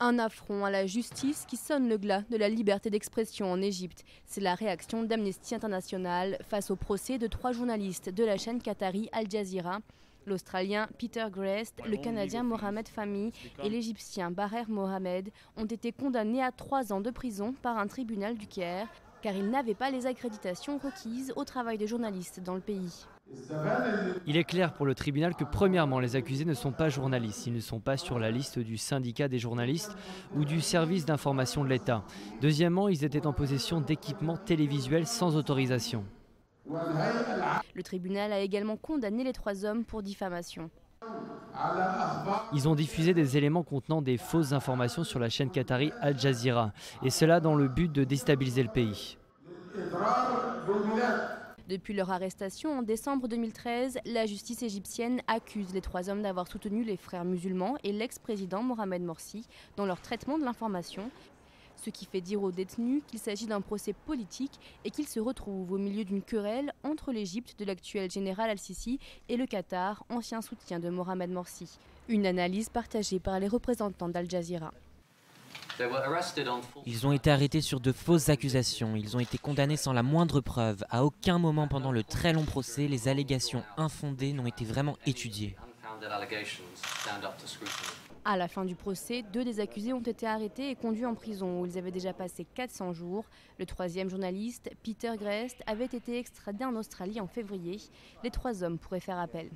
Un affront à la justice qui sonne le glas de la liberté d'expression en Égypte. C'est la réaction d'Amnesty International face au procès de 3 journalistes de la chaîne qatari Al Jazeera. L'Australien Peter Grest, le Canadien Mohamed Fahmy et l'Égyptien Baher Mohamed ont été condamnés à 3 ans de prison par un tribunal du Caire car ils n'avaient pas les accréditations requises au travail de journalistes dans le pays. Il est clair pour le tribunal que premièrement, les accusés ne sont pas journalistes. Ils ne sont pas sur la liste du syndicat des journalistes ou du service d'information de l'État. Deuxièmement, ils étaient en possession d'équipements télévisuels sans autorisation. Le tribunal a également condamné les 3 hommes pour diffamation. Ils ont diffusé des éléments contenant des fausses informations sur la chaîne qatari Al Jazeera, et cela dans le but de déstabiliser le pays. Depuis leur arrestation en décembre 2013, la justice égyptienne accuse les 3 hommes d'avoir soutenu les frères musulmans et l'ex-président Mohamed Morsi dans leur traitement de l'information, ce qui fait dire aux détenus qu'il s'agit d'un procès politique et qu'ils se retrouvent au milieu d'une querelle entre l'Égypte de l'actuel général Al-Sisi et le Qatar, ancien soutien de Mohamed Morsi. Une analyse partagée par les représentants d'Al Jazeera. Ils ont été arrêtés sur de fausses accusations, ils ont été condamnés sans la moindre preuve. À aucun moment pendant le très long procès, les allégations infondées n'ont été vraiment étudiées. À la fin du procès, 2 des accusés ont été arrêtés et conduits en prison où ils avaient déjà passé 400 jours. Le 3e journaliste, Peter Grest, avait été extradé en Australie en février. Les 3 hommes pourraient faire appel.